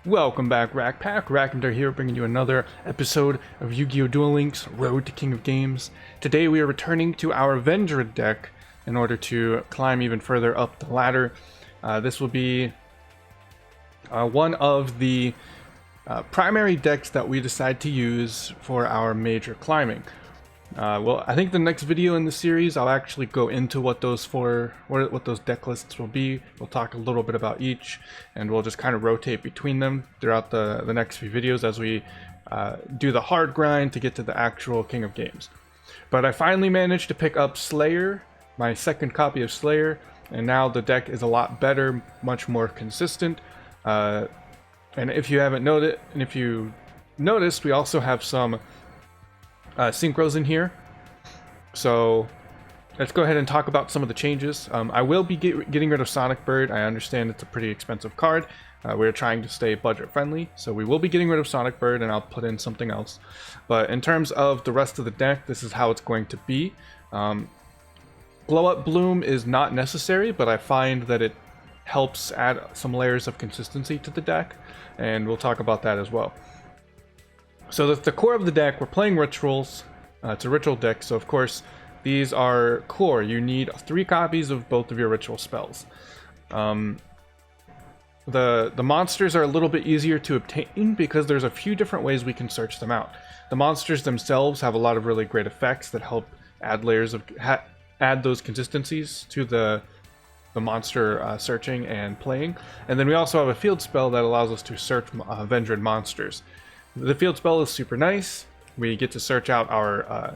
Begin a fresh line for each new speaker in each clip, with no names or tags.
Welcome back, Rack Pack. Rackender here, bringing you another episode of Yu-Gi-Oh! Duel Links Road to King of Games. Today we are returning to our Vendred deck in order to climb even further up the ladder. This will be one of the primary decks that we decide to use for our major climbing. Well, I think the next video in the series, I'll actually go into what those deck lists will be. We'll talk a little bit about each, and we'll just kind of rotate between them throughout the next few videos as we do the hard grind to get to the actual King of Games. But I finally managed to pick up Slayer, my second copy of Slayer, and now the deck is a lot better, much more consistent. And if you haven't noticed, and if you noticed, we also have some synchros in here. So let's go ahead and talk about some of the changes. I will be getting rid of Sonic Bird. I understand it's a pretty expensive card. We're trying to stay budget friendly, so we will be getting rid of Sonic Bird, and I'll put in something else. But in terms of the rest of the deck, this is how it's going to be. Glow Up Bloom is not necessary, but I find that it helps add some layers of consistency to the deck, and we'll talk about that as well. So the core of the deck, we're playing rituals. It's a ritual deck, so of course these are core. You need 3 copies of both of your ritual spells. The monsters are a little bit easier to obtain because there's a few different ways we can search them out. The monsters themselves have a lot of really great effects that help add layers of add those consistencies to the monster searching and playing. And then we also have a field spell that allows us to search Vendred monsters. The field spell is super nice. We get to search out our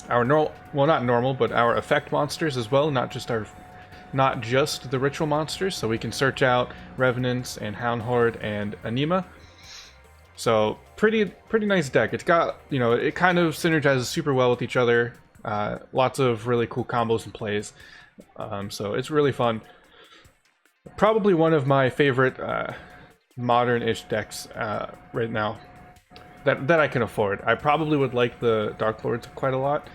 not normal, but our effect monsters as well, not just the ritual monsters. So we can search out Revenants and Hound Horde and Anima. So pretty nice deck. It's got, it kind of synergizes super well with each other. Lots of really cool combos and plays. So it's really fun. Probably one of my favorite modern-ish decks right now that I can afford. I probably would like the Dark Lords quite a lot,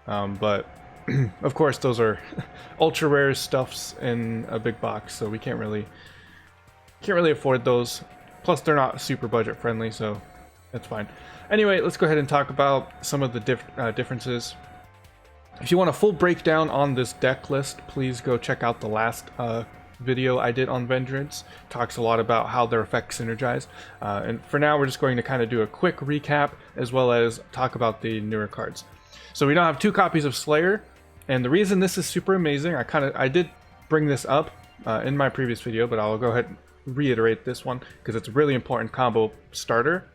but of course those are ultra rare stuffs in a big box, so we can't really afford those. Plus they're not super budget friendly, so that's fine. Anyway, let's go ahead and talk about some of the differences. If you want a full breakdown on this deck list, please go check out the last video I did on Vendreds. Talks a lot about how their effects synergize. And for now, we're just going to kind of do a quick recap as well as talk about the newer cards. So we now have 2 copies of Slayer, and the reason this is super amazing, I did bring this up in my previous video, but I'll go ahead and reiterate this one because it's a really important combo starter.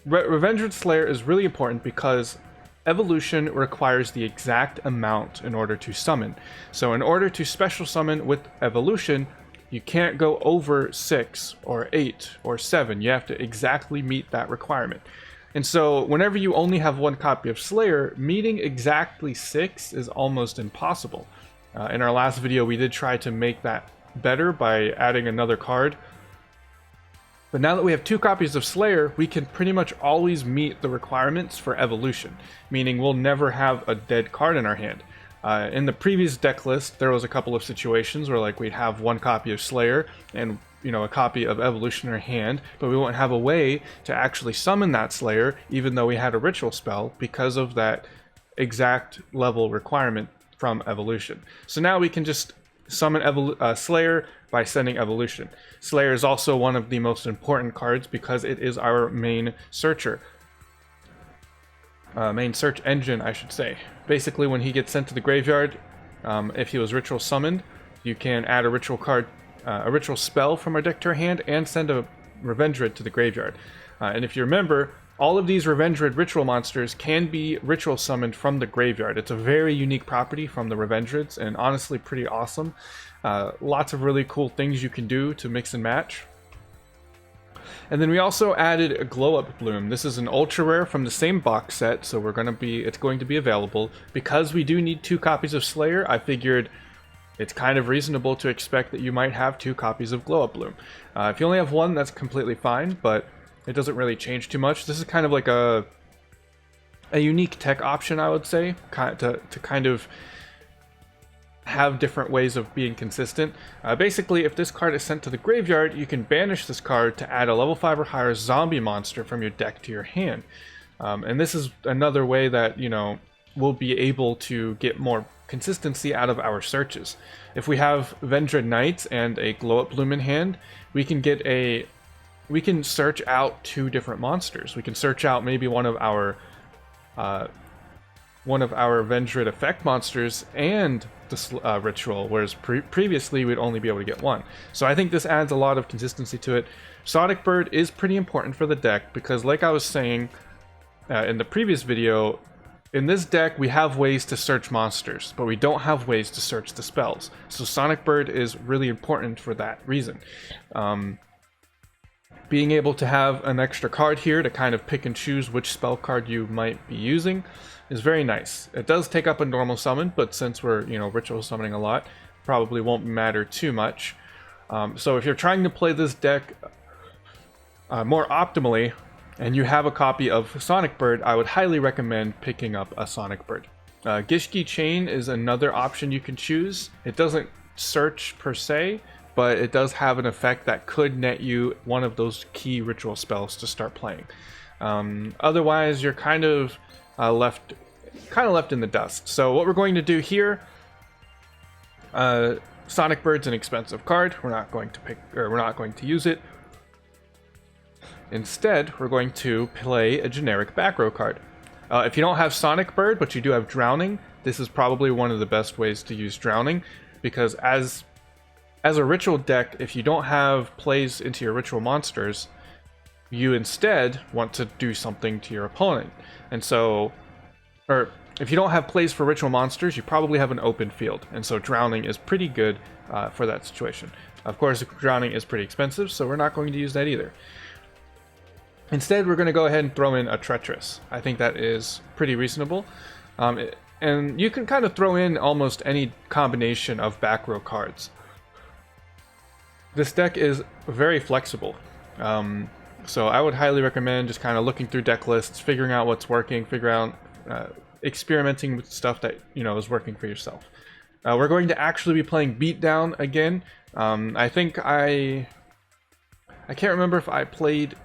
Revenged Slayer is really important because Evolution requires the exact amount in order to summon. So in order to special summon with Evolution, you can't go over 6 or 8 or 7. You have to exactly meet that requirement. And so whenever you only have 1 copy of Slayer, meeting exactly 6 is almost impossible. In our last video, we did try to make that better by adding another card. But now that we have 2 copies of Slayer, we can pretty much always meet the requirements for Evolution, meaning we'll never have a dead card in our hand. In the previous deck list, there was a couple of situations where we'd have 1 copy of Slayer and a copy of Evolution in our hand, but we won't have a way to actually summon that Slayer even though we had a ritual spell because of that exact level requirement from Evolution. So now we can just summon Slayer by sending Evolution. Slayer is also one of the most important cards because it is our main searcher. Main search engine, I should say. Basically, when he gets sent to the graveyard, if he was ritual summoned, you can add a ritual card, a ritual spell from our deck to our hand, and send a Revendred to the graveyard. And if you remember, all of these Revendred ritual monsters can be ritual summoned from the graveyard. It's a very unique property from the Revendreds, and honestly pretty awesome. Lots of really cool things you can do to mix and match. And then we also added a Glow Up Bloom. This is an ultra rare from the same box set, so it's going to be available. Because we do need 2 copies of Slayer, I figured it's kind of reasonable to expect that you might have 2 copies of Glow Up Bloom. If you only have 1, that's completely fine, but it doesn't really change too much. This is kind of like a unique tech option, I would say, to kind of have different ways of being consistent. Basically, if this card is sent to the graveyard, you can banish this card to add a level 5 or higher zombie monster from your deck to your hand. And this is another way that, you know, we'll be able to get more consistency out of our searches. If we have Vendread Knights and a Glow Up Bloom in hand, we can search out 2 different monsters. We can search out maybe one of our Vendread effect monsters and the ritual, whereas previously we'd only be able to get 1. So I think this adds a lot of consistency to it. Sonic Bird is pretty important for the deck because, like I was saying in the previous video, in this deck we have ways to search monsters, but we don't have ways to search the spells. So Sonic Bird is really important for that reason. Being able to have an extra card here to kind of pick and choose which spell card you might be using is very nice. It does take up a normal summon, but since we're, you know, ritual summoning a lot, probably won't matter too much. So if you're trying to play this deck more optimally, and you have a copy of Sonic Bird, I would highly recommend picking up a Sonic Bird. Gishki Chain is another option you can choose. It doesn't search per se, but it does have an effect that could net you one of those key ritual spells to start playing. Otherwise, you're kind of left in the dust. So what we're going to do here, Sonic Bird's an expensive card. We're not going to use it. Instead, we're going to play a generic back row card. If you don't have Sonic Bird, but you do have Drowning, this is probably one of the best ways to use Drowning, because as a ritual deck, if you don't have plays into your ritual monsters, you instead want to do something to your opponent. And so, or if you don't have plays for ritual monsters, you probably have an open field. And so Drowning is pretty good for that situation. Of course, Drowning is pretty expensive, so we're not going to use that either. Instead, we're going to go ahead and throw in a Treacherous. I think that is pretty reasonable. And you can kind of throw in almost any combination of back row cards. This deck is very flexible. So I would highly recommend just kind of looking through deck lists, figuring out what's working, experimenting with stuff that, you know, is working for yourself. We're going to actually be playing Beatdown again. I think I can't remember if I played...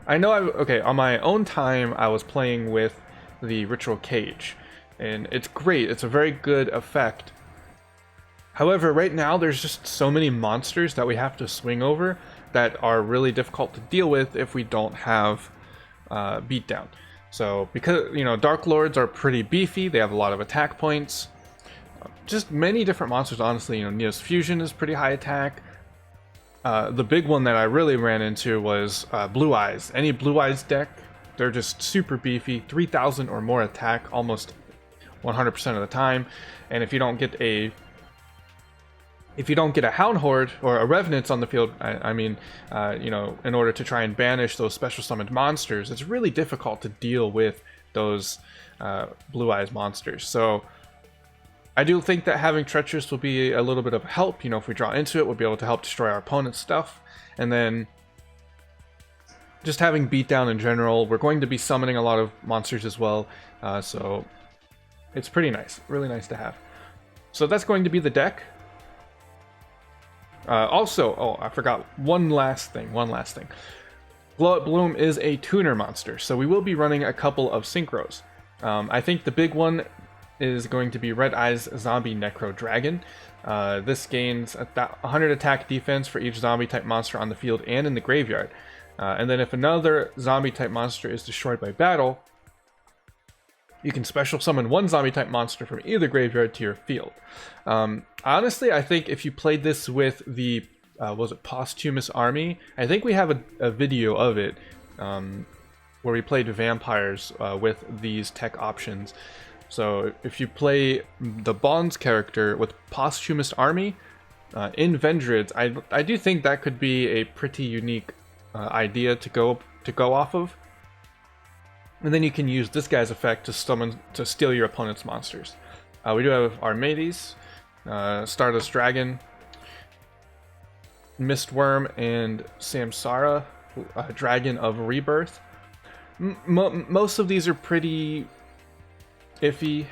I know on my own time I was playing with the Ritual Cage, and it's great. It's a very good effect. However, right now there's just so many monsters that we have to swing over that are really difficult to deal with if we don't have Beatdown. So because, you know, Dark Lords are pretty beefy, they have a lot of attack points. Just many different monsters, honestly. You know, Neos Fusion is pretty high attack. The big one that I really ran into was Blue Eyes. Any Blue Eyes deck, they're just super beefy, 3,000 or more attack almost 100% of the time. And if you don't get a Hound Horde or a Revenants on the field, you know, in order to try and banish those special summoned monsters, it's really difficult to deal with those Blue Eyes monsters. So I do think that having Treacherous will be a little bit of help. You know, if we draw into it, we'll be able to help destroy our opponent's stuff. And then just having Beatdown in general, we're going to be summoning a lot of monsters as well. So it's pretty nice, really nice to have. So that's going to be the deck. Also, I forgot one last thing. Glow Up Bloom is a tuner monster, so we will be running a couple of synchros. I think the big one is going to be Red Eyes Zombie Necro Dragon. This gains 100 attack defense for each zombie type monster on the field and in the graveyard. And then if another zombie type monster is destroyed by battle, you can special summon one zombie type monster from either graveyard to your field. Honestly, I think if you played this with the was it Posthumous Army? I think we have a video of it where we played vampires with these tech options. So if you play the Bonds character with Posthumous Army in Vendreads, I do think that could be a pretty unique idea to go off of. And then you can use this guy's effect to steal your opponent's monsters. We do have Armades, Stardust Dragon, Mistworm, and Samsara, Dragon of Rebirth. Most of these are pretty iffy.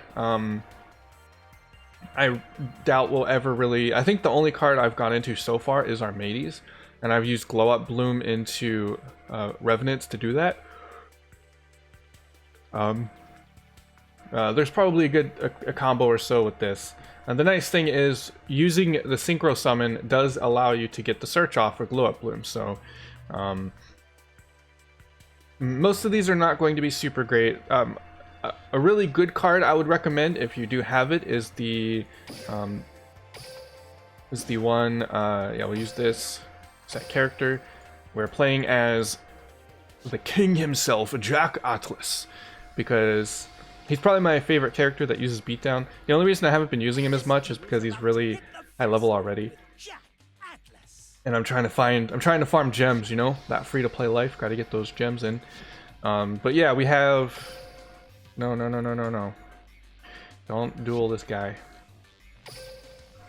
I doubt we'll ever really... I think the only card I've gone into so far is Armades, and I've used Glow Up Bloom into Revenants to do that. There's probably a combo or so with this. And the nice thing is, using the Synchro Summon does allow you to get the search off for Glow Up Bloom, so... most of these are not going to be super great. A really good card I would recommend if you do have it is the one. Yeah, we'll use this set character. We're playing as the king himself, Jack Atlas, because he's probably my favorite character that uses beatdown. The only reason I haven't been using him as much is because he's really high level already. And I'm trying to farm gems, you know, that free-to-play life. Got to get those gems in. But yeah, we have... No. Don't duel this guy.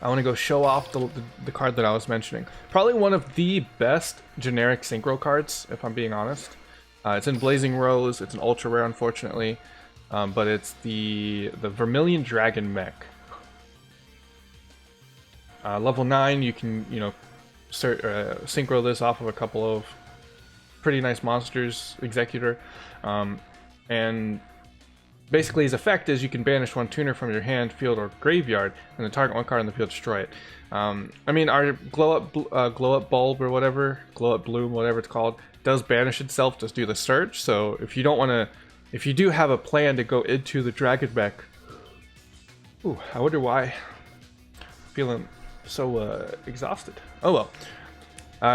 I want to go show off the card that I was mentioning. Probably one of the best generic synchro cards, if I'm being honest. It's in Blazing Rose. It's an ultra rare, unfortunately. But it's the Vermilion Dragon Mech. Level 9, you can, you know, synchro this off of a couple of pretty nice monsters, Executor, and basically his effect is you can banish one tuner from your hand, field, or graveyard, and then target one card in the field, destroy it. I mean, our glow up bulb or whatever, glow up bloom, whatever it's called, does banish itself, just do the search. So if you don't want to, if you do have a plan to go into the Dragon Mech, ooh, I wonder why. Feeling so exhausted. Oh well.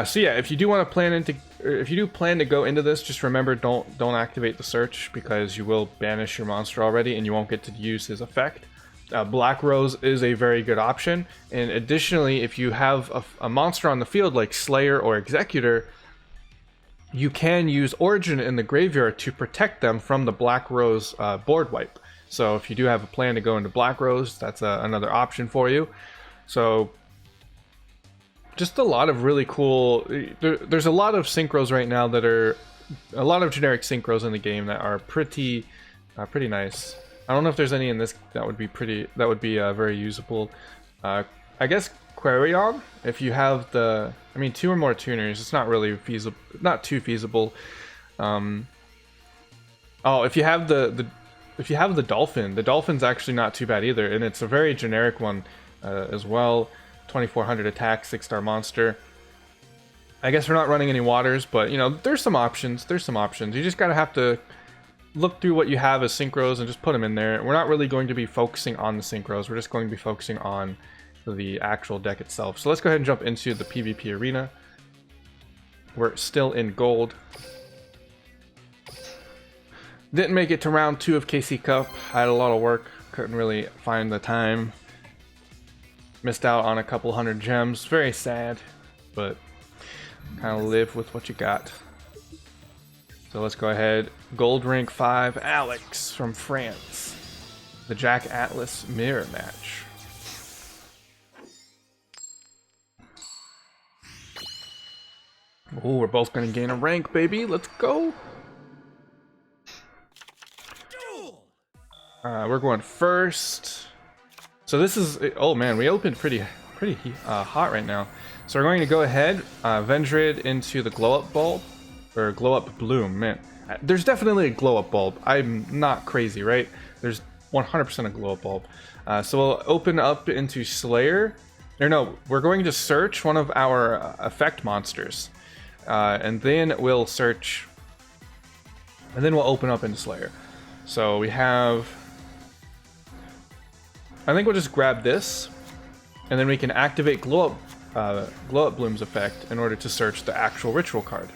So yeah, if you do want to plan to go into this, just remember don't activate the search, because you will banish your monster already and you won't get to use his effect. Black Rose is a very good option, and additionally, if you have a monster on the field like Slayer or Executor, you can use Origin in the graveyard to protect them from the Black Rose board wipe. So if you do have a plan to go into Black Rose, that's another option for you. So just a lot of really cool... There's a lot of synchros right now that are... A lot of generic synchros in the game that are pretty nice. I don't know if there's any in this that would be very usable. I guess Quarion, if you have the... I mean, 2 or more tuners, it's not really feasible, not too feasible. Oh, if you have the Dolphin, the Dolphin's actually not too bad either, and it's a very generic one as well. 2400 attack, 6-star monster. I guess we're not running any waters, but you know, there's some options. You just gotta have to look through what you have as synchros and just put them in there. We're not really going to be focusing on the synchros. We're just going to be focusing on the actual deck itself. So let's go ahead and jump into the PvP arena. We're still in gold. Didn't make it to round 2 of KC Cup. I had a lot of work. Couldn't really find the time. Missed out on a couple hundred gems. Very sad, but kind of live with what you got. So let's go ahead. Gold rank 5, Alex from France. The Jack Atlas mirror match. Oh, we're both going to gain a rank, baby. Let's go. We're going first. So this is... Oh, man, we opened pretty hot right now. So we're going to go ahead, Vendrid into the Glow Up Bulb. Or Glow Up Bloom, man. There's definitely a Glow Up Bulb. I'm not crazy, right? There's 100% a Glow Up Bulb. So we'll open up into Slayer. Or no, we're going to search one of our effect monsters. And then we'll search... And then we'll open up into Slayer. So we have... I think we'll just grab this. And then we can activate Glow Up Bloom's effect in order to search the actual ritual card.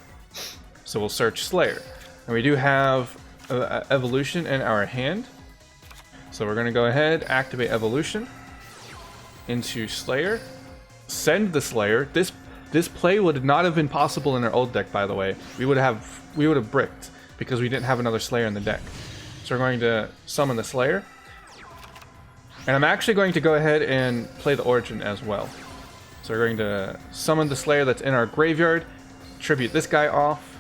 So we'll search Slayer. And we do have Evolution in our hand. So we're going to go ahead, activate Evolution into Slayer. Send the Slayer. This play would not have been possible in our old deck, by the way. We would have bricked because we didn't have another Slayer in the deck. So we're going to summon the Slayer. And I'm actually going to go ahead and play the Origin as well. So we're going to summon the Slayer that's in our graveyard, tribute this guy off.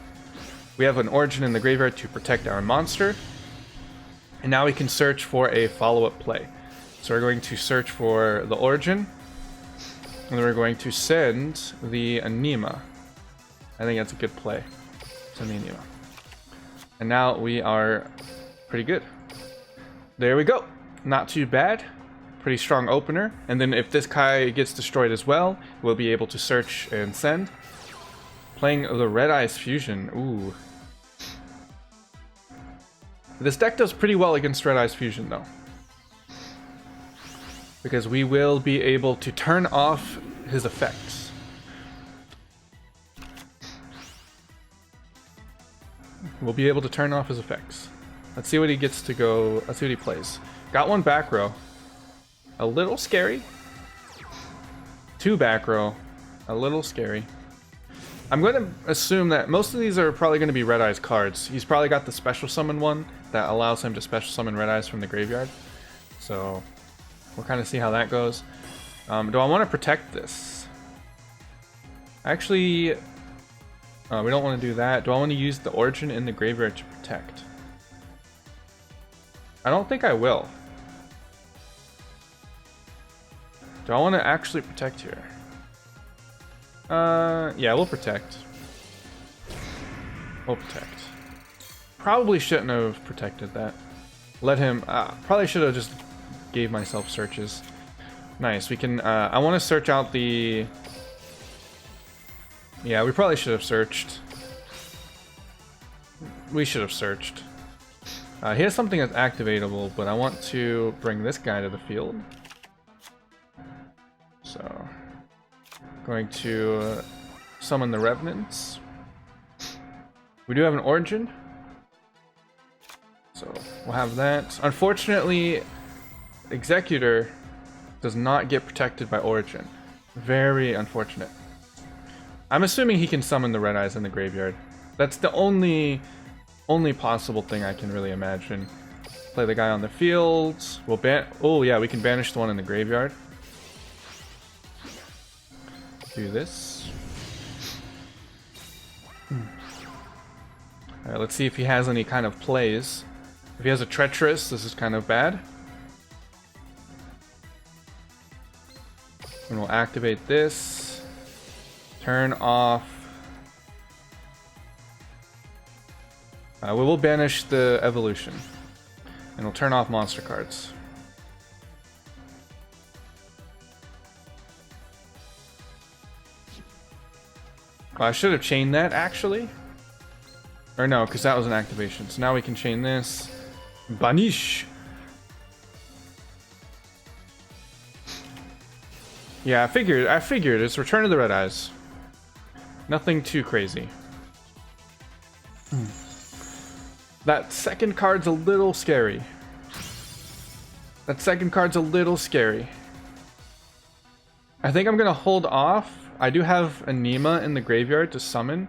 We have an Origin in the graveyard to protect our monster. And now we can search for a follow-up play. So we're going to search for the origin, and then we're going to send the Anima. I think that's a good play. Send the Anima. And now we are pretty good. There we go. Not too bad. Pretty strong opener. And then if this Kai gets destroyed as well, we'll be able to search and send. Playing the Red Eyes Fusion. Ooh. This deck does pretty well against Red Eyes Fusion though, because we will be able to turn off his effects. We'll be able to turn off his effects. Let's see what he gets to go. Let's see what he plays. Got one back row. A little scary. Two back row. A little scary. I'm going to assume that most of these are probably going to be Red Eyes cards. He's probably got the special summon one that allows him to special summon Red Eyes from the graveyard. So we'll kind of see how that goes. Do I want to protect this? Actually, we don't want to do that. Do I want to use the origin in the graveyard to protect? I don't think I will. Do I want to actually protect here? Yeah, we'll protect. We'll protect. Probably shouldn't have protected that. Let him, probably should have just gave myself searches. Nice, we can, I want to search out the... Yeah, we probably should have searched. We should have searched. He has something that's activatable, but I want to bring this guy to the field. So... Going to summon the Revenants. We do have an origin, so we'll have that. Unfortunately, Executor does not get protected by origin. Very unfortunate. I'm assuming he can summon the Red Eyes in the graveyard. That's the only possible thing I can really imagine. Play the guy on the field. We'll ban. Oh yeah, we can banish the one in the graveyard. Do this. Alright, let's see if he has any kind of plays. If he has a Treacherous, this is kind of bad. And we'll activate this. Turn off. We will banish the Evolution. And we'll turn off monster cards. I should have chained that, actually. Or no, because that was an activation. So now we can chain this. Banish! Yeah, I figured. It's Return of the Red Eyes. Nothing too crazy. That second card's a little scary. I think I'm gonna hold off. I do have Anima in the graveyard to summon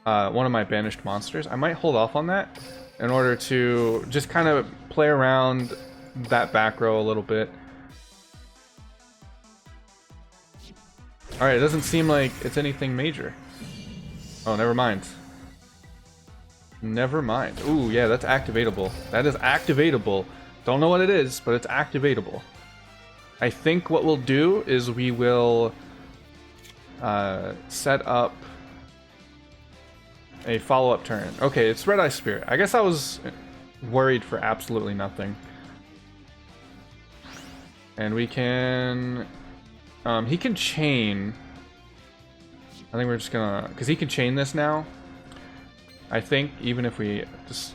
one of my banished monsters. I might hold off on that in order to just kind of play around that back row a little bit. Alright, it doesn't seem like it's anything major. Oh, never mind. Never mind. Ooh, yeah, that's activatable. That is activatable. Don't know what it is, but it's activatable. I think what we'll do is we will set up a follow-up turn. Okay, it's Red Eye Spirit. I guess I was worried for absolutely nothing. And we can... he can chain... I think we're just gonna... Because he can chain this now. I think, even if we just...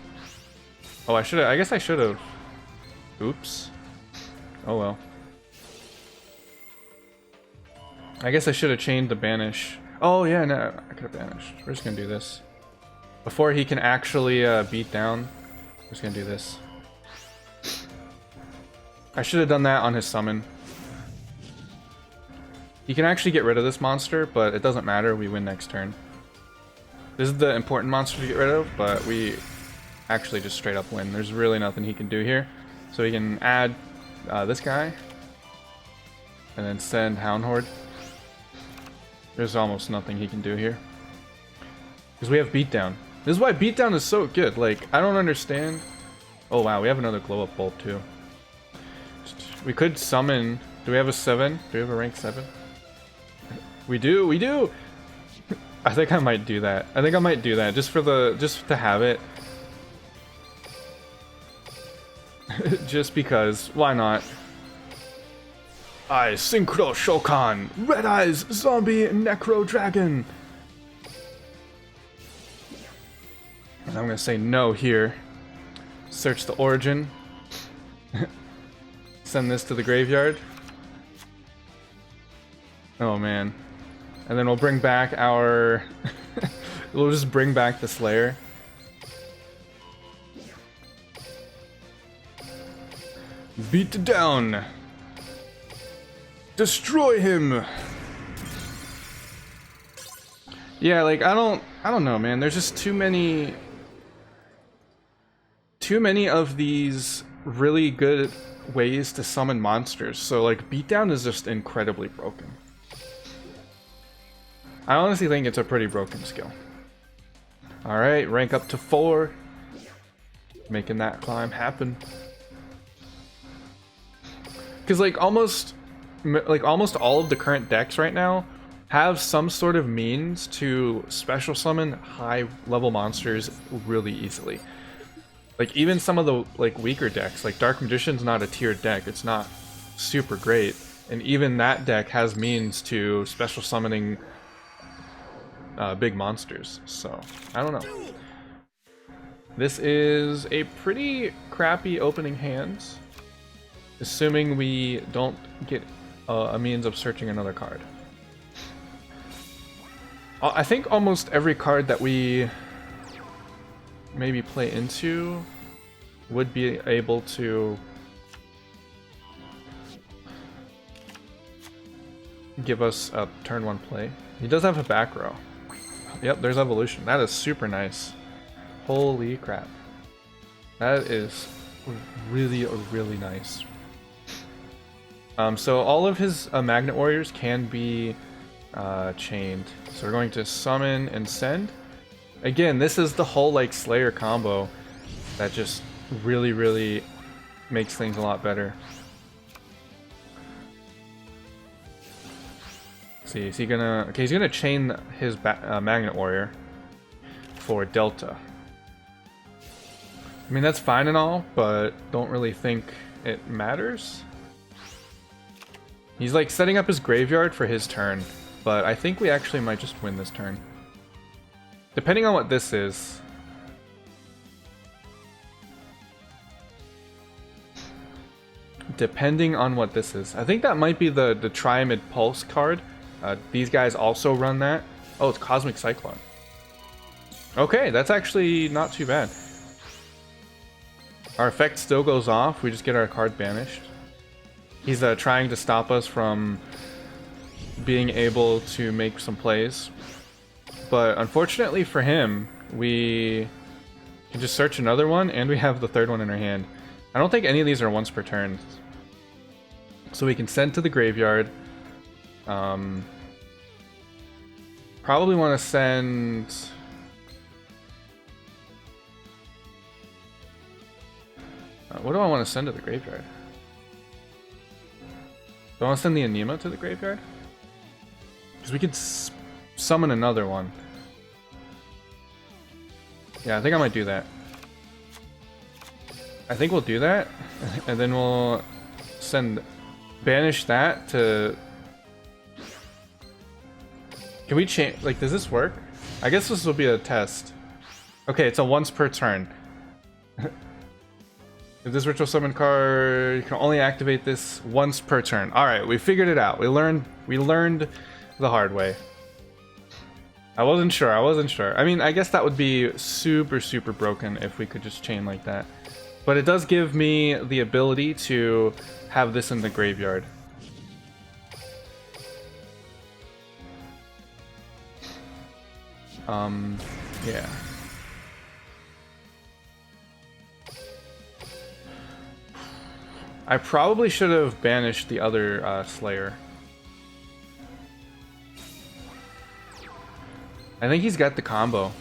Oh, I should've... I guess I should've... Oops. Oh well. I guess I should have chained the banish. Oh yeah, no, I could have banished. We're just gonna do this. Before he can actually beat down, we're just gonna do this. I should have done that on his summon. He can actually get rid of this monster, but it doesn't matter, we win next turn. This is the important monster to get rid of, but we actually just straight up win. There's really nothing he can do here. So he can add this guy, and then send Hound Horde. There's almost nothing he can do here. Because we have Beatdown. This is why Beatdown is so good. Like, I don't understand. Oh wow, we have another glow up bulb too. Just We could summon. Do we have a 7? Do we have a rank 7? We do, we do! I think I might do that. I think I might do that just to have it. Just because. Why not? I Synchro Shokan! Red Eyes Zombie Necro Dragon! And I'm gonna say no here. Search the origin. Send this to the graveyard. Oh man. And then we'll bring back our... we'll just bring back the Slayer. Beat down! Destroy him! Yeah, like, I don't know, man. There's just too many of these really good ways to summon monsters. So, like, beatdown is just incredibly broken. I honestly think it's a pretty broken skill. Alright, rank up to 4. Making that climb happen. Because, like, almost all of the current decks right now have some sort of means to special summon high level monsters really easily. Like, even some of the, like, weaker decks, like Dark Magician's not a tiered deck, it's not super great, and even that deck has means to special summoning big monsters, so I don't know. This is a pretty crappy opening hand, assuming we don't get a means of searching another card. I think almost every card that we maybe play into would be able to give us a turn 1 play. He does have a back row. Yep, there's evolution. That is super nice. Holy crap. That is really, really nice. So all of his Magnet Warriors can be chained. So we're going to summon and send. Again, this is the whole like Slayer combo that just really, really makes things a lot better. Let's see, is he gonna... Okay, he's gonna chain his Magnet Warrior for Delta. I mean, that's fine and all, but don't really think it matters. He's like setting up his graveyard for his turn, but I think we actually might just win this turn. Depending on what this is. Depending on what this is. I think that might be the Triamid Pulse card. These guys also run that. Oh, it's Cosmic Cyclone. Okay, that's actually not too bad. Our effect still goes off. We just get our card banished. He's trying to stop us from being able to make some plays. But unfortunately for him, we can just search another one, and we have the third one in our hand. I don't think any of these are once per turn. So we can send to the graveyard. Probably want to send... what do I want to send to the graveyard? Do I want to send the Anima to the graveyard? Because we could summon another one. Yeah, I think I might do that. I think we'll do that, and then we'll banish that to... Can we change, like, does this work? I guess this will be a test. Okay, it's a once per turn. If this ritual summon card, you can only activate this once per turn. Alright, we figured it out. We learned the hard way. I wasn't sure. I mean, I guess that would be super, super broken if we could just chain like that. But it does give me the ability to have this in the graveyard. Yeah. I probably should have banished the other Slayer. I think he's got the combo.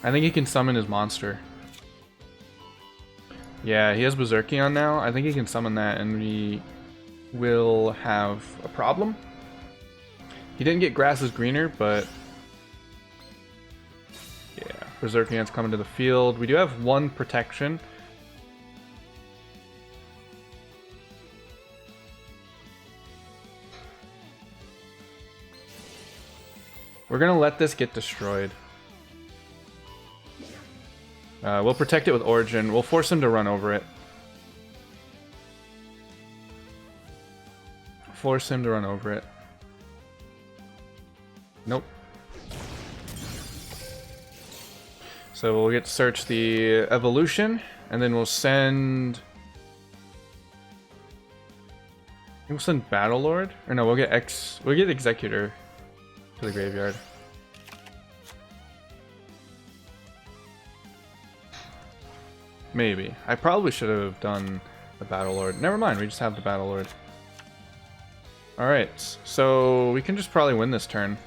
I think he can summon his monster. Yeah, he has Berserkion now. I think he can summon that, and we will have a problem. He didn't get grass is greener, but yeah, Berserk Ants coming to the field. We do have one protection. We're gonna let this get destroyed. We'll protect it with Origin. We'll force him to run over it. Force him to run over it. Nope. So we'll get to search the evolution, and then we'll send... We'll send Battle Lord? Or no, we'll get Executor to the graveyard. Maybe. I probably should have done the Battle Lord. Never mind, we just have the Battle Lord. Alright, so we can just probably win this turn.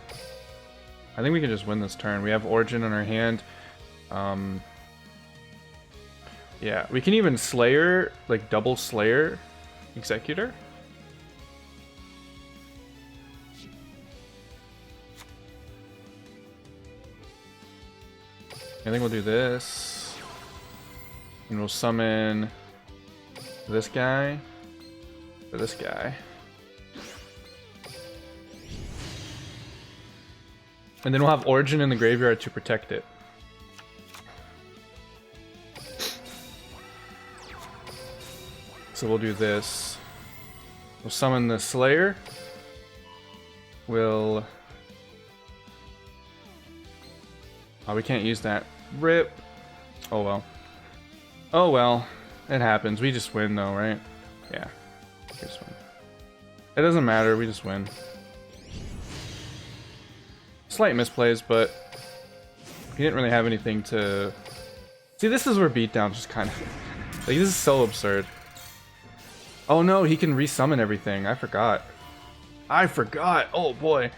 I think we can just win this turn. We have Origin in our hand. Yeah, we can even Slayer, like double Slayer Executor. I think we'll do this. And we'll summon this guy or this guy. And then we'll have Origin in the graveyard to protect it. So we'll do this. We'll summon the Slayer. We'll... Oh, we can't use that. RIP. Oh well. Oh well. It happens. We just win though, right? Yeah. We just win. It doesn't matter. We just win. Slight misplays, but he didn't really have anything to... See, this is where beatdown just kind of... Like, this is so absurd. Oh no, he can resummon everything. I forgot. I forgot. Oh boy.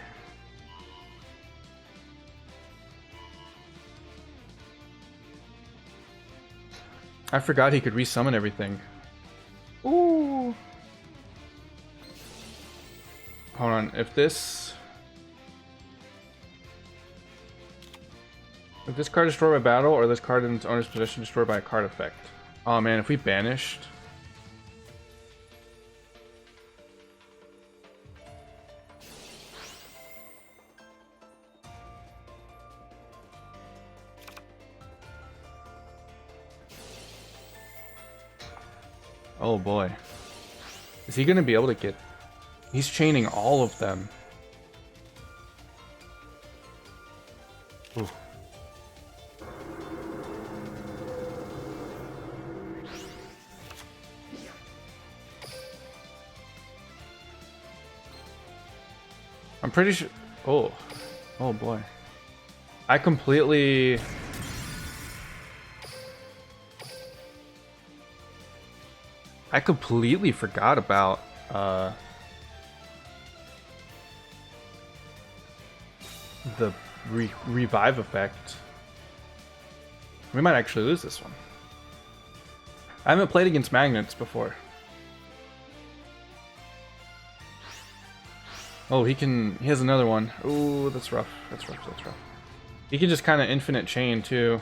I forgot he could resummon everything. Ooh. Hold on. If this card is destroyed by battle, or this card in its owner's possession destroyed by a card effect. Oh man, if we banished. Oh boy. Is he gonna be able to get... He's chaining all of them. Ooh. I'm pretty sure... Oh. Oh boy. I completely... forgot about the revive effect. We might actually lose this one. I haven't played against magnets before. Oh, he has another one. Oh, that's rough. That's rough. That's rough. He can just kind of infinite chain too.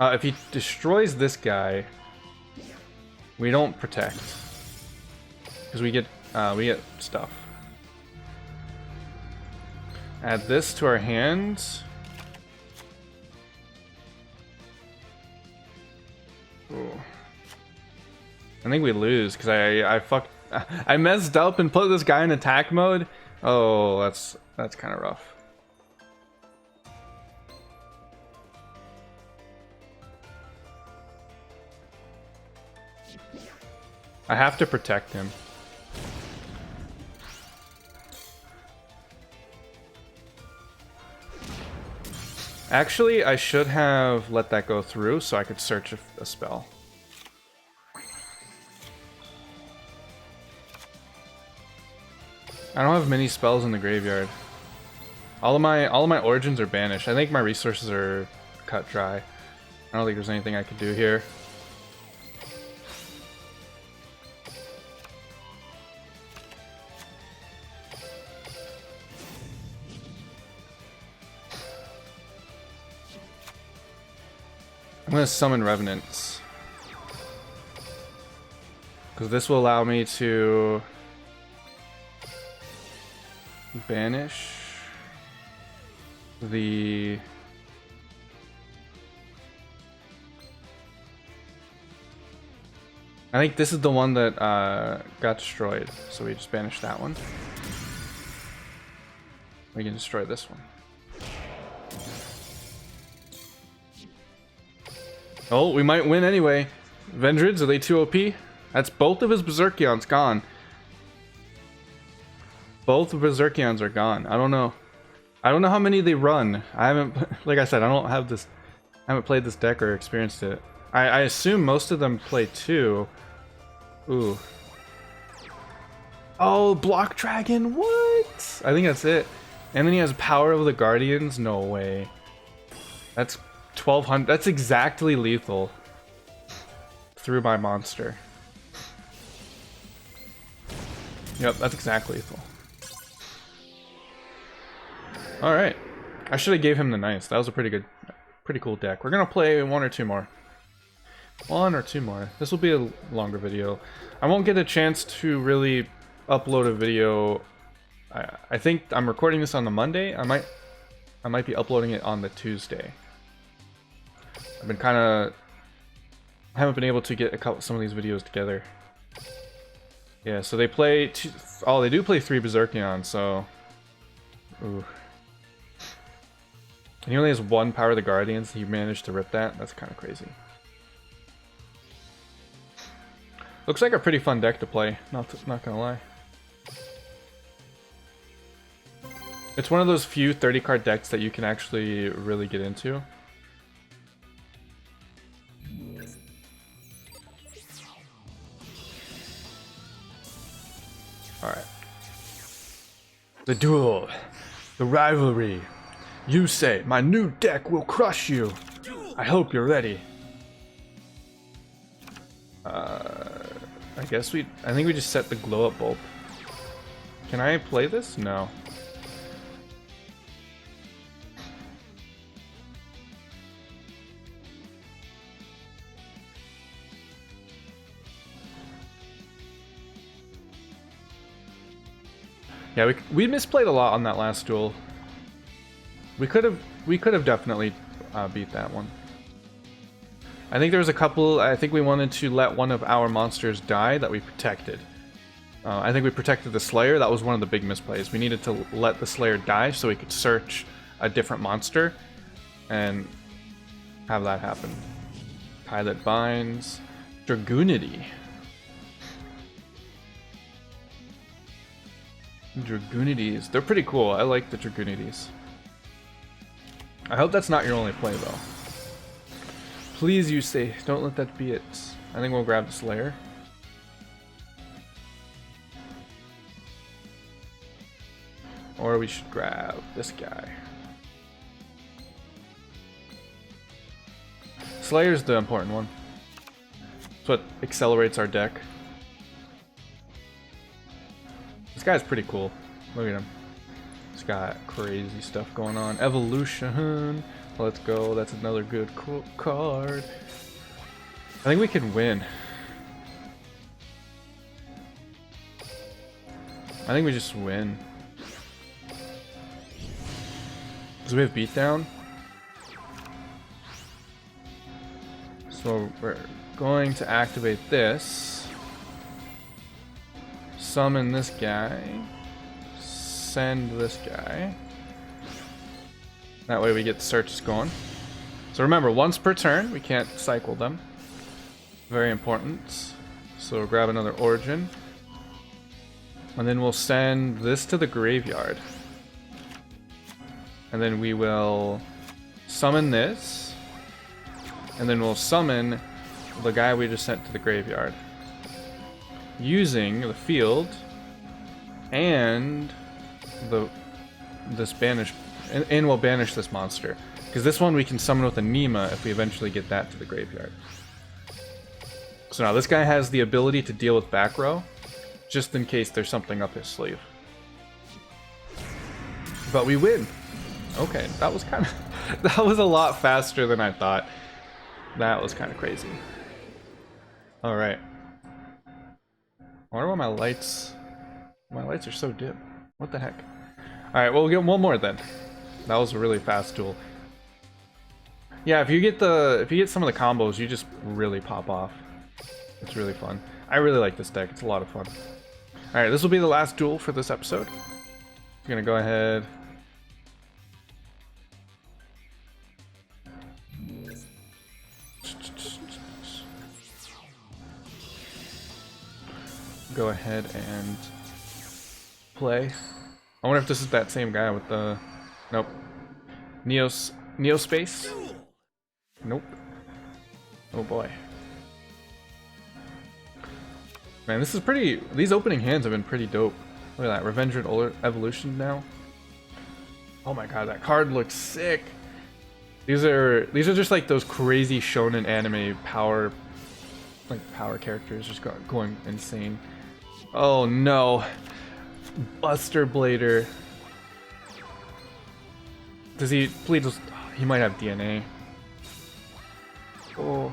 If he destroys this guy, we don't protect because we get stuff. Add this to our hands. Ooh. I think we lose because I messed up and put this guy in attack mode. Oh, that's kind of rough. I have to protect him. Actually, I should have let that go through so I could search a spell. I don't have many spells in the graveyard. All of my origins are banished. I think my resources are cut dry. I don't think there's anything I could do here. I'm gonna summon Revenants. Because this will allow me to banish the... I think this is the one that got destroyed, so we just banished that one. We can destroy this one. Oh, we might win anyway. Vendrids, are they too OP? That's both of his Berserkions gone. Both Berserkions are gone. I don't know. I don't know how many they run. I haven't, like I said, I don't have this, I haven't played this deck or experienced it. I assume most of them play 2. Ooh. Oh, Block Dragon, what? I think that's it. And then he has Power of the Guardians? No way. That's 1200, that's exactly lethal. Through my monster. Yep, that's exactly lethal. Alright. I should have gave him the Knights. That was a pretty cool deck. We're gonna play 1 or 2 more. 1 or 2 more. This will be a longer video. I won't get a chance to really upload a video. I think I'm recording this on the Monday. I might be uploading it on the Tuesday. I've been haven't been able to get some of these videos together. Yeah, so they play they do play 3 Berserkions, so ooh. And he only has 1 Power of the Guardians. He managed to rip that. That's kind of crazy. Looks like a pretty fun deck to play, not gonna lie. It's one of those few 30 card decks that you can actually really get into. Alright. The duel. The rivalry. You say, my new deck will crush you. I hope you're ready. I think we just set the glow up bulb. Can I play this? No. Yeah, we misplayed a lot on that last duel. We could have definitely beat that one. I think there was a couple. I think we wanted to let one of our monsters die that we protected. I think we protected the Slayer. That was one of the big misplays. We needed to let the Slayer die so we could search a different monster and have that happen. Pilot Binds, Dragoonity. Dragoonities. They're pretty cool. I like the Dragoonities. I hope that's not your only play, though. Please, you say. Don't let that be it. I think we'll grab the Slayer. Or we should grab this guy. Slayer's the important one. It's what accelerates our deck. This guy's pretty cool. Look at him. He's got crazy stuff going on. Evolution. Let's go. That's another good card. I think we can win. I think we just win. Because we have beatdown. So we're going to activate this. Summon this guy. Send this guy. That way we get the searches going. So remember, once per turn, we can't cycle them. Very important. So we'll grab another Origin. And then we'll send this to the graveyard. And then we will summon this. And then we'll summon the guy we just sent to the graveyard. Using the field and this banish. And we'll banish this monster. Because this one we can summon with a Nema if we eventually get that to the graveyard. So now this guy has the ability to deal with back row, just in case there's something up his sleeve. But we win. Okay, that was kind of... that was a lot faster than I thought. That was kind of crazy. All right. I wonder why my lights are so dim. What the heck? All right, well, we'll get one more then. That was a really fast duel. Yeah, if you get some of the combos, you just really pop off. It's really fun. I really like this deck. It's a lot of fun. All right, this will be the last duel for this episode. I'm gonna go ahead. Go ahead and play. I wonder if this is that same guy with the... Nope. Neospace? Nope. Oh boy. Man, this is pretty... These opening hands have been pretty dope. Look at that. Revenged Evolution now. Oh my god, that card looks sick. These are just like those crazy shonen anime power... Like power characters just going insane. Oh no. Buster Blader. Does he please? He might have DNA. Oh.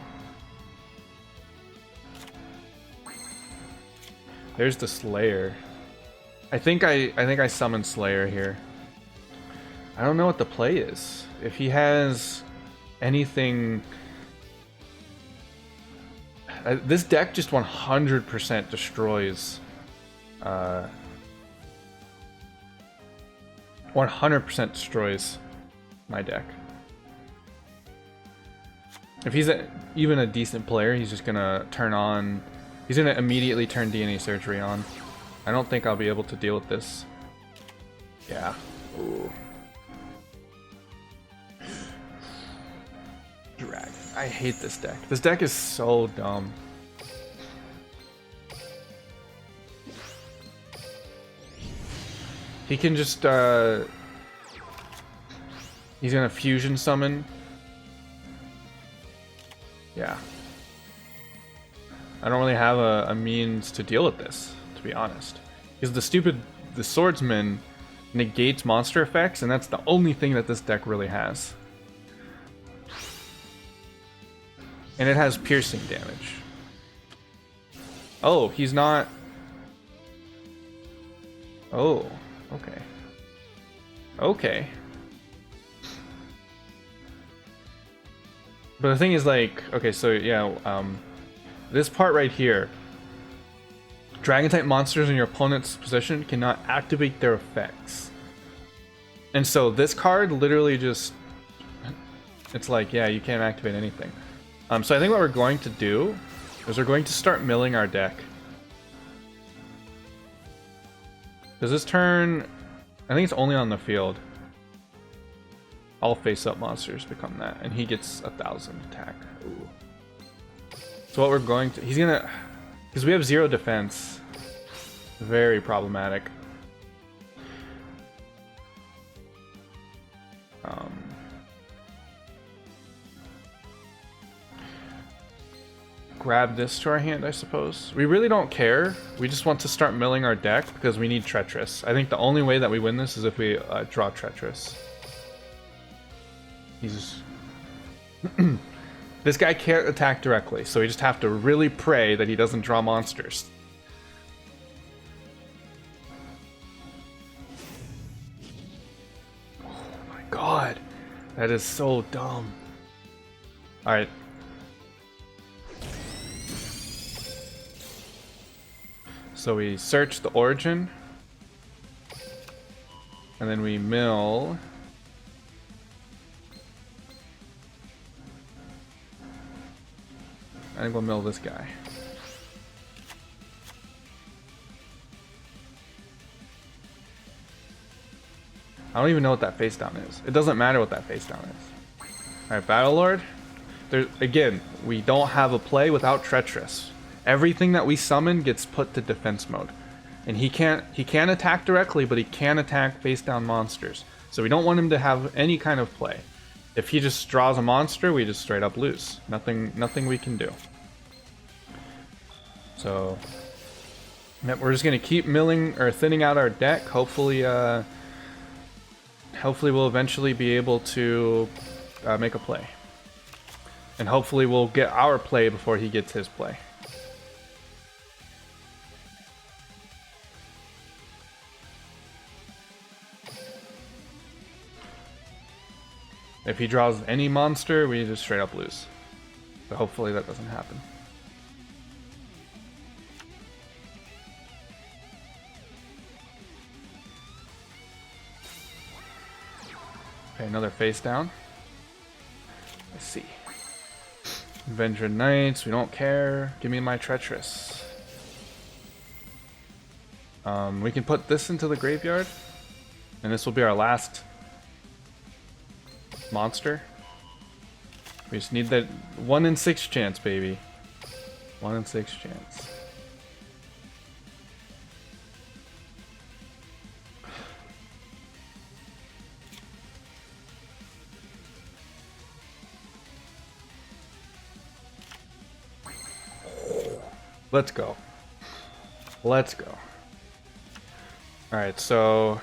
There's the Slayer. I think I summoned Slayer here. I don't know what the play is. If he has anything. This deck just 100% destroys. 100% destroys my deck. If he's even a decent player, he's just gonna turn on... He's gonna immediately turn DNA Surgery on. I don't think I'll be able to deal with this. Yeah. Ooh. Drag. I hate this deck. This deck is so dumb. He can just, he's gonna fusion summon. Yeah. I don't really have a means to deal with this, to be honest. Because the swordsman negates monster effects, and that's the only thing that this deck really has. And it has piercing damage. Oh, he's not... Oh. Okay. Okay. But the thing is, like, okay, so yeah, this part right here, Dragon-type monsters in your opponent's position cannot activate their effects. And so this card literally just, it's like, yeah, you can't activate anything. So I think what we're going to do is we're going to start milling our deck. Does this turn... I think it's only on the field. All face-up monsters become that, and he gets 1,000 attack. Ooh. So what we're going to... He's gonna... Because we have 0 defense. Very problematic. Grab this to our hand, I suppose. We really don't care. We just want to start milling our deck because we need Treacherous. I think the only way that we win this is if we draw Treacherous. He's... This guy can't attack directly, so we just have to really pray that he doesn't draw monsters. Oh my god. That is so dumb. Alright. So we search the origin, and then we mill. I think we'll mill this guy. I don't even know what that face down is. It doesn't matter what that face down is. Alright, Battle Lord. Again, we don't have a play without Treacherous. Everything that we summon gets put to defense mode. And he can't attack directly, but he can attack face down monsters. So we don't want him to have any kind of play. If he just draws a monster, we just straight up lose. Nothing we can do. So we're just gonna keep milling or thinning out our deck. Hopefully we'll eventually be able to make a play. And hopefully we'll get our play before he gets his play. If he draws any monster, we just straight up lose. But hopefully that doesn't happen. Okay, another face down. Let's see. Avenger Knights, we don't care. Give me my Treacherous. We can put this into the graveyard. And this will be our last monster. We just need that 1 in 6 chance, baby. 1 in 6 chance. Let's go. Let's go. Alright, so...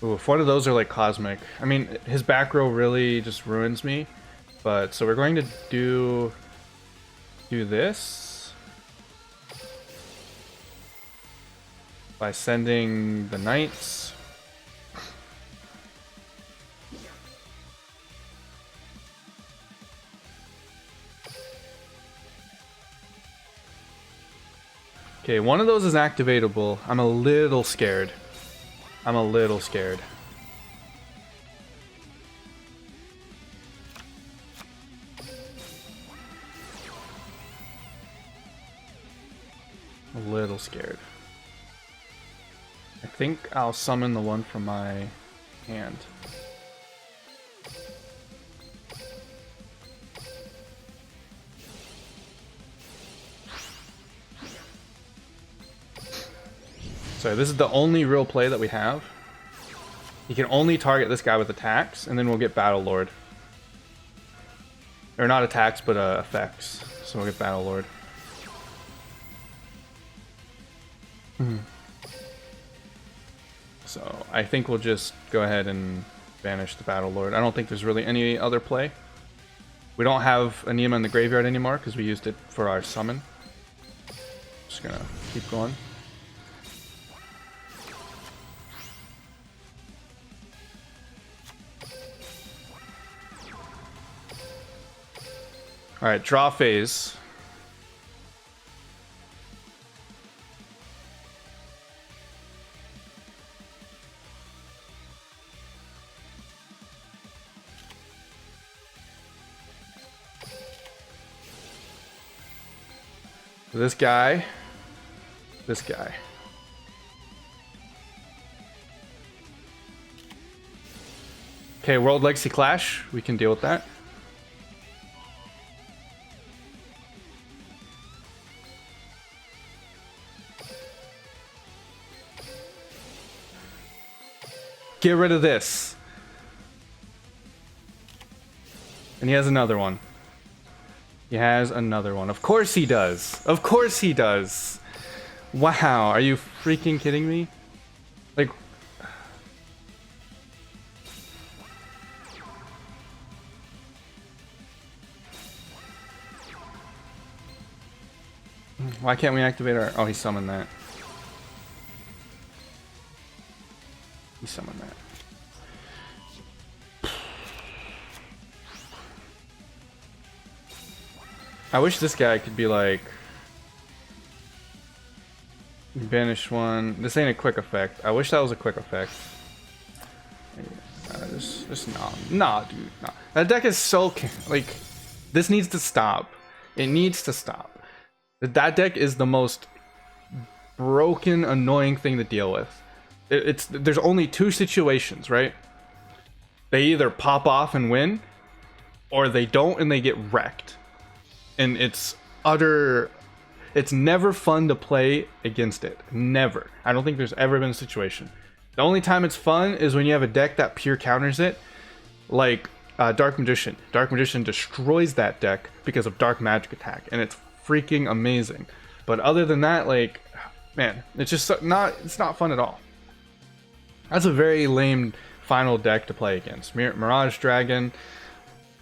Ooh, if one of those are like cosmic. I mean, his back row really just ruins me. But, so we're going to do this. By sending the knights. Okay, one of those is activatable. I'm a little scared. I'm a little scared. A little scared. I think I'll summon the one from my hand. So this is the only real play that we have. He can only target this guy with attacks, and then we'll get Battle Lord. Or not attacks, but effects. So we'll get Battle Lord. So I think we'll just go ahead and banish the Battle Lord. I don't think there's really any other play. We don't have Anima in the graveyard anymore because we used it for our summon. Just gonna keep going. Alright, draw phase. This guy. This guy. Okay, World Legacy Clash. We can deal with that. Get rid of this. And he has another one. He has another one. Of course he does. Of course he does. Wow, are you freaking kidding me? Like... Why can't we activate our... Oh, he summoned that. He summoned that. I wish this guy could be like... Banish one. This ain't a quick effect. I wish that was a quick effect. Just nah, dude, nah. That deck is so... Like, this needs to stop. It needs to stop. That deck is the most broken, annoying thing to deal with. There's only 2 situations, right? They either pop off and win, or they don't and they get wrecked. And it's never fun to play against it. Never. I don't think there's ever been a situation. The only time it's fun is when you have a deck that pure counters it, like Dark Magician. Dark Magician destroys that deck because of Dark Magic attack, and it's freaking amazing. But other than that, like, man, it's just it's not fun at all. That's a very lame final deck to play against. Mirage Dragon.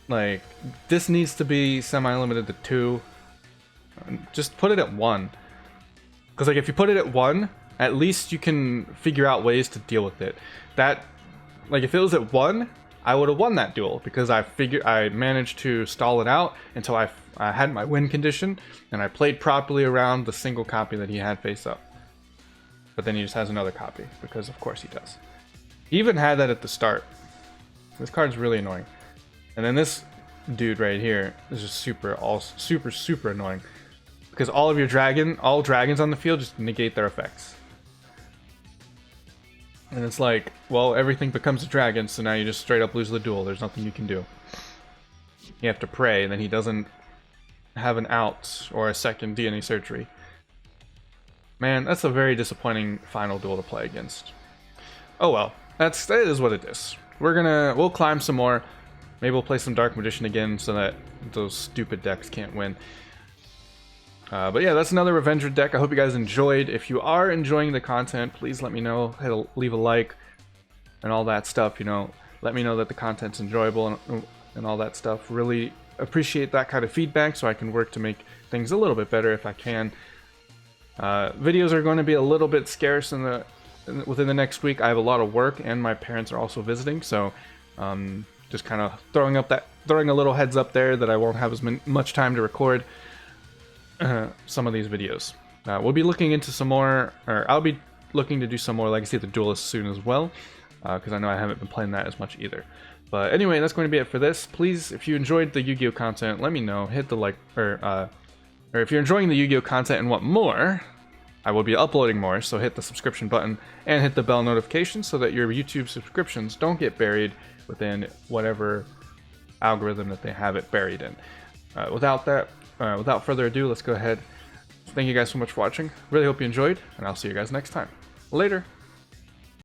Like, this needs to be semi-limited to 2. Just put it at 1. Because, like, if you put it at 1, at least you can figure out ways to deal with it. That, like, if it was at 1, I would have won that duel. Because I managed to stall it out until I had my win condition. And I played properly around the single copy that he had face up. But then he just has another copy. Because, of course, he does. He even had that at the start. This card's really annoying. And then this dude right here is just super annoying. Because all dragons on the field just negate their effects. And it's like, well, everything becomes a dragon, so now you just straight up lose the duel. There's nothing you can do. You have to pray, and then he doesn't have an out or a second DNA surgery. Man, that's a very disappointing final duel to play against. Oh well, that is what it is. We'll climb some more. Maybe we'll play some Dark Magician again so that those stupid decks can't win. But yeah, that's another Revenger deck. I hope you guys enjoyed. If you are enjoying the content, please let me know. Leave a like and all that stuff, you know. Let me know that the content's enjoyable and all that stuff. Really appreciate that kind of feedback so I can work to make things a little bit better if I can. Videos are going to be a little bit scarce within the next week. I have a lot of work and my parents are also visiting, so just kind of throwing a little heads up there that I won't have as much time to record some of these videos. We'll be looking into some more, or I'll be looking to do some more Legacy of the Duelist soon as well, because I know I haven't been playing that as much either. But anyway, that's going to be it for this. Please, if you enjoyed the Yu-Gi-Oh content, let me know. Hit the like, or if you're enjoying the Yu-Gi-Oh content and want more, I will be uploading more, so hit the subscription button and hit the bell notification so that your YouTube subscriptions don't get buried within whatever algorithm that they have it buried in. Without further ado, let's go ahead. Thank you guys so much for watching. Really hope you enjoyed, and I'll see you guys next time. Later!